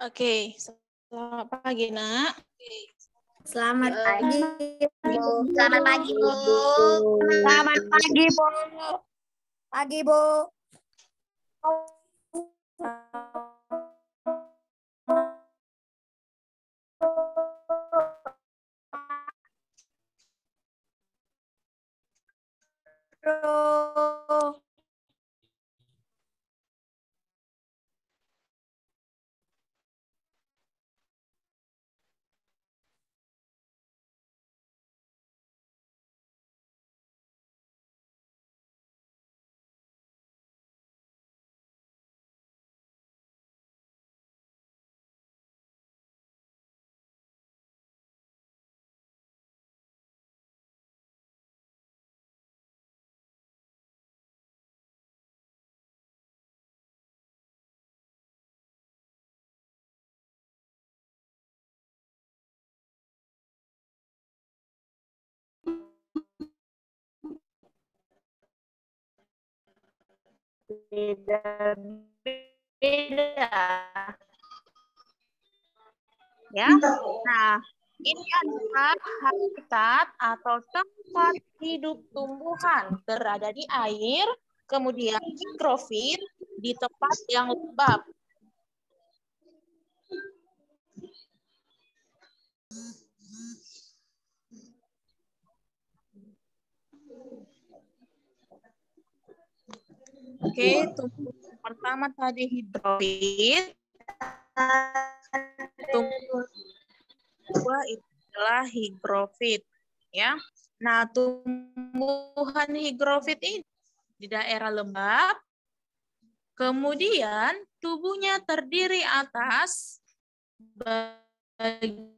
Oke, selamat pagi, Nak. Selamat pagi, Bu. Selamat pagi, Bu. Selamat pagi, Bu. Pagi, Bu. Beda-beda. Ya. Nah, ini adalah habitat atau tempat hidup tumbuhan berada di air, kemudian higrofit di tempat yang lembab. Oke, tumbuhan pertama tadi hidrofit. Tumbuhan kedua itu adalah higrofit, ya. Nah, tumbuhan higrofit ini di daerah lembab, kemudian tubuhnya terdiri atas bagian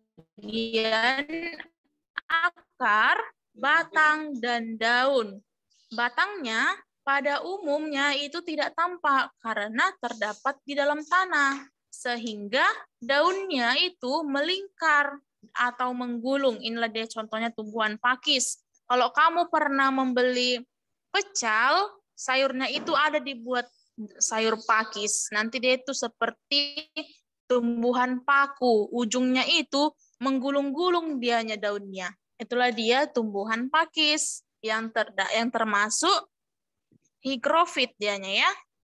akar, batang, dan daun. Batangnya pada umumnya itu tidak tampak karena terdapat di dalam tanah, sehingga daunnya itu melingkar atau menggulung. Inilah dia contohnya tumbuhan pakis. Kalau kamu pernah membeli pecal, sayurnya itu ada dibuat sayur pakis. Nanti dia itu seperti tumbuhan paku, ujungnya itu menggulung-gulung dianya daunnya. Itulah dia tumbuhan pakis yang termasuk higrofit dianya, ya.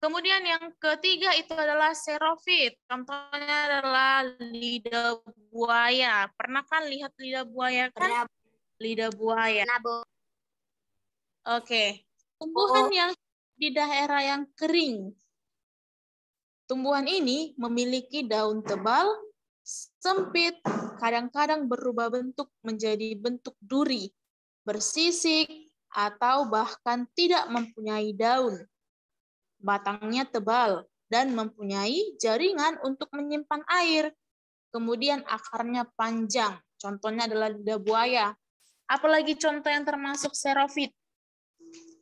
Kemudian yang ketiga itu adalah xerofit. Contohnya adalah lidah buaya. Pernah kan lihat lidah buaya kan? Lidah buaya. Oke. Tumbuhan yang di daerah yang kering. Tumbuhan ini memiliki daun tebal, sempit, kadang-kadang berubah bentuk menjadi bentuk duri, bersisik, atau bahkan tidak mempunyai daun. Batangnya tebal dan mempunyai jaringan untuk menyimpan air. Kemudian akarnya panjang. Contohnya adalah lidah buaya. Apalagi contoh yang termasuk xerofit,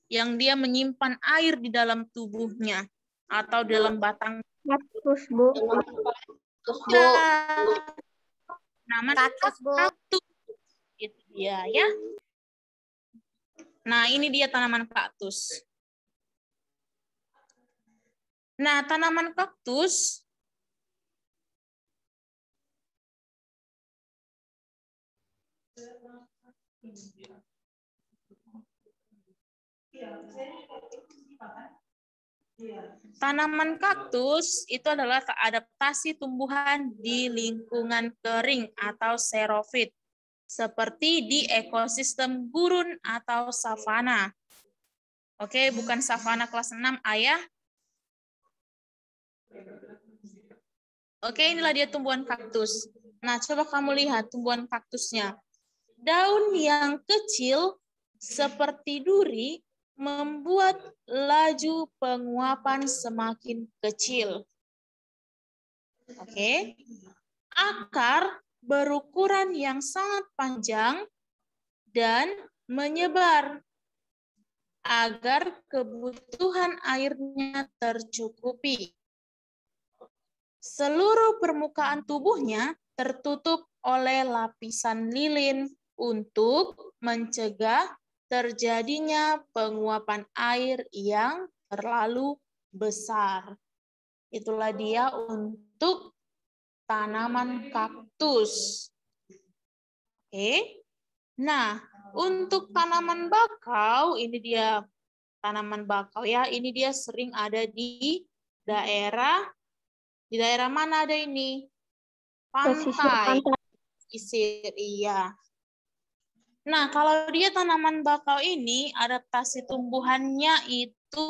yang dia menyimpan air di dalam tubuhnya atau dalam batang. Kaktus, Bu. Namanya kaktus. Itu dia, ya. Nah, ini dia tanaman kaktus. Nah, tanaman kaktus itu adalah adaptasi tumbuhan di lingkungan kering atau xerofit, seperti di ekosistem gurun atau savana. Oke, bukan savana kelas 6, ayah. Oke, inilah dia tumbuhan kaktus. Nah, coba kamu lihat tumbuhan kaktusnya. Daun yang kecil seperti duri membuat laju penguapan semakin kecil. Oke. Akar berukuran yang sangat panjang dan menyebar agar kebutuhan airnya tercukupi. Seluruh permukaan tubuhnya tertutup oleh lapisan lilin untuk mencegah terjadinya penguapan air yang terlalu besar. Itulah dia untuk tanaman kaktus. Oke. Nah, untuk tanaman bakau, ini dia tanaman bakau ya. Ini dia sering ada di daerah mana ada ini? Pantai. Pesisir, iya. Nah, kalau dia tanaman bakau ini, adaptasi tumbuhannya itu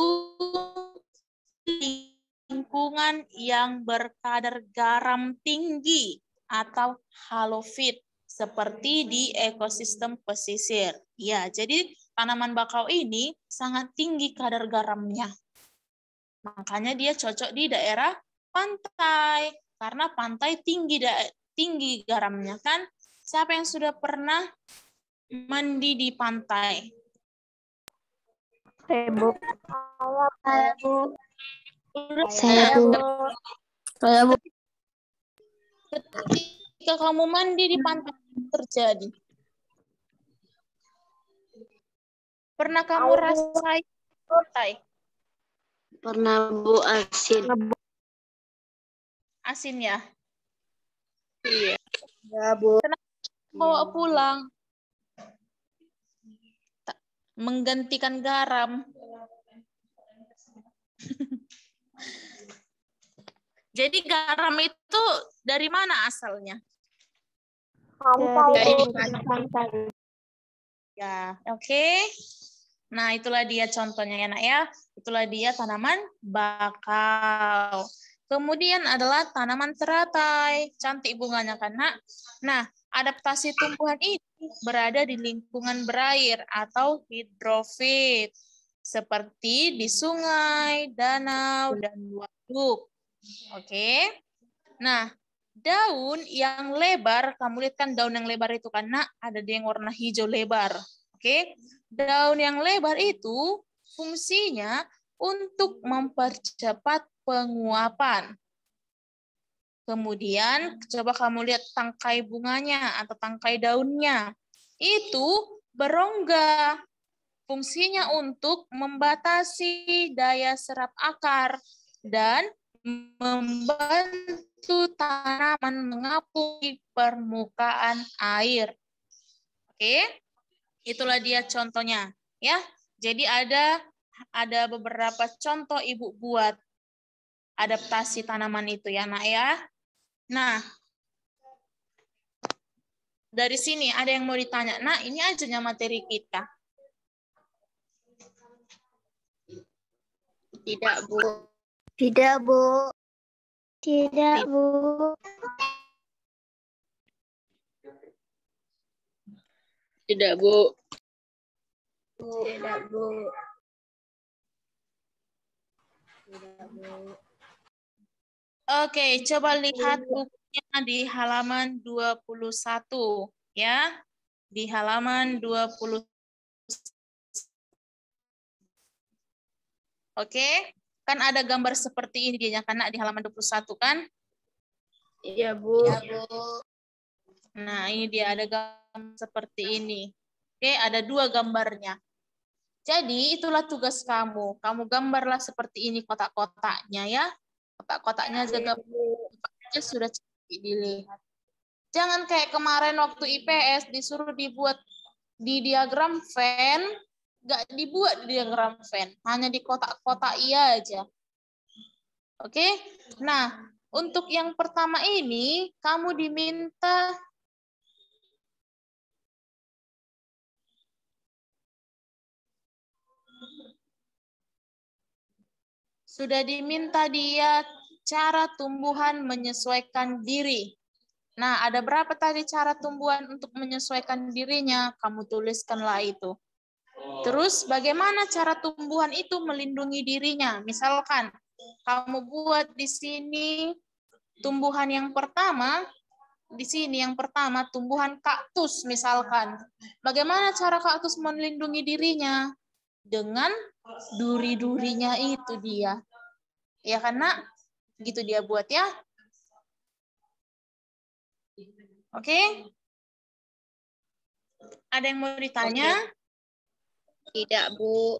lingkungan yang berkadar garam tinggi atau halofit seperti di ekosistem pesisir. Ya, jadi tanaman bakau ini sangat tinggi kadar garamnya. Makanya dia cocok di daerah pantai karena pantai tinggi garamnya kan. Siapa yang sudah pernah mandi di pantai? Saya, Bu. Saya, Bu. Saya, Bu. Saya, Bu. Ketika kamu mandi di pantai terjadi. Pernah kamu rasain pantai? Pernah, Bu, asin. Asin ya? Iya. Ya, Bu. Bawa pulang. Menggantikan garam. Jadi garam itu dari mana asalnya? Pantai. Ya, oke. Nah, itulah dia contohnya ya, Nak ya. Itulah dia tanaman bakau. Kemudian adalah tanaman teratai. Cantik bunganya kan, Nak? Nah, adaptasi tumbuhan ini berada di lingkungan berair atau hidrofit. Seperti di sungai, danau, dan waduk. Oke. Nah, daun yang lebar, kamu lihat kan daun yang lebar itu kan, Nak? Ada yang warna hijau lebar. Oke. Daun yang lebar itu fungsinya untuk mempercepat penguapan. Kemudian coba kamu lihat tangkai bunganya atau tangkai daunnya. Itu berongga. Fungsinya untuk membatasi daya serap akar dan membantu tanaman mengapung di permukaan air. Oke, itulah dia contohnya, ya. Jadi ada beberapa contoh Ibu buat adaptasi tanaman itu ya, Nak ya. Nah, dari sini ada yang mau ditanya. Nah, ini aja materi kita. Tidak, Bu. Tidak, Bu. Tidak, Bu. Tidak, Bu. Tidak, Bu. Tidak, Bu. Oke, coba lihat bukunya di halaman 21 ya. Di halaman 20. Oke, kan ada gambar seperti ini dia kan di halaman 21 kan? Iya, Bu. Iya, Bu. Nah, ini dia ada gambar seperti ini. Oke, ada 2 gambarnya. Jadi, itulah tugas kamu. Kamu gambarlah seperti ini kotak-kotaknya ya. Kotak-kotaknya jaga sudah dilihat. Jangan kayak kemarin waktu IPS disuruh dibuat di diagram Venn, nggak dibuat di diagram Venn, hanya di kotak-kotak iya aja. Oke? Nah, untuk yang pertama ini kamu diminta dia cara tumbuhan menyesuaikan diri. Nah, ada berapa tadi cara tumbuhan untuk menyesuaikan dirinya? Kamu tuliskanlah itu. Terus bagaimana cara tumbuhan itu melindungi dirinya? Misalkan kamu buat di sini tumbuhan yang pertama, di sini yang pertama tumbuhan kaktus misalkan. Bagaimana cara kaktus melindungi dirinya? Dengan duri-durinya itu dia. Ya karena gitu dia buat ya. Oke? Ada yang mau ditanya? Tidak, Bu.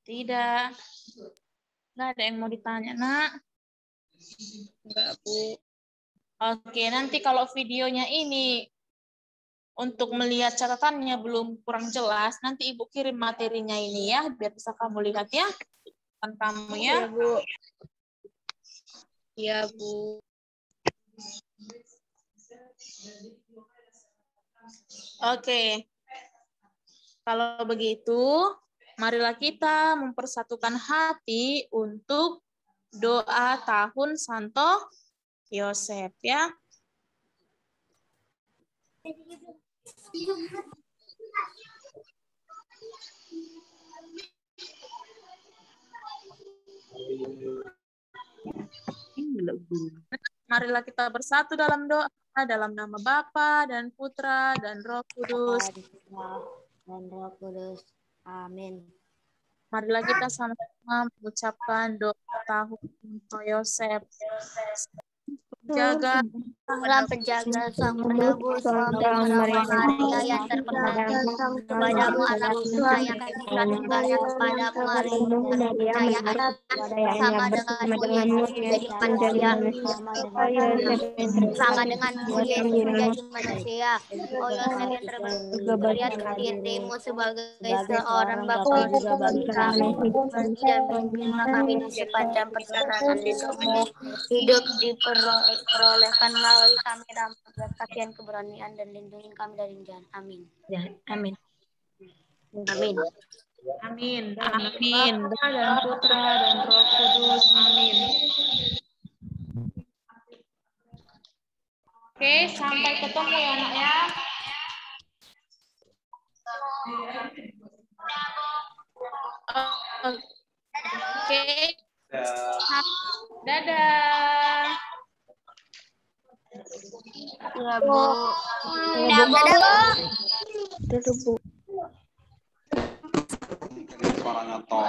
Tidak. Nggak ada yang mau ditanya, Nak. Enggak, Bu. Oke, nanti kalau videonya ini untuk melihat catatannya belum kurang jelas, nanti Ibu kirim materinya ini ya, biar bisa kamu lihat ya. Kan kamu ya. Iya, Bu. Iya, Bu. Oke. Kalau begitu, marilah kita mempersatukan hati untuk doa tahun Santo Yosef ya. Marilah kita bersatu dalam doa, dalam nama Bapa dan Putra dan Roh Kudus. Dan Roh Kudus. Amin. Marilah kita sama-sama mengucapkan doa tahun Santo Yosef. Jaga Tuhan penjaga sang penebus, suami perawat Maria yang terpercaya, kepadamu anak percaya kasih kasih kepadamu Maria yang percaya sama denganmu Yesus menjadi manusia, sama denganmu Yesus menjadi manusia. Oh Yosef yang terlihat dirimu sebagai seorang bapa bagi kami, bagi dan bimbinglah kami di sepanjang perjalanan hidupmu, hidup diperolehkan melalui kami dalam kasihan keberanian dan lindungi kami dari jahat. Amin. Amin. Amin. amin. Amin. Bapa dan Putra dan Roh Kudus. Amin. Oke, sampai ketemu ya anak ya. Oke. Dadah. Ya, Bu. Dadah, Bu. Suaranya Tom.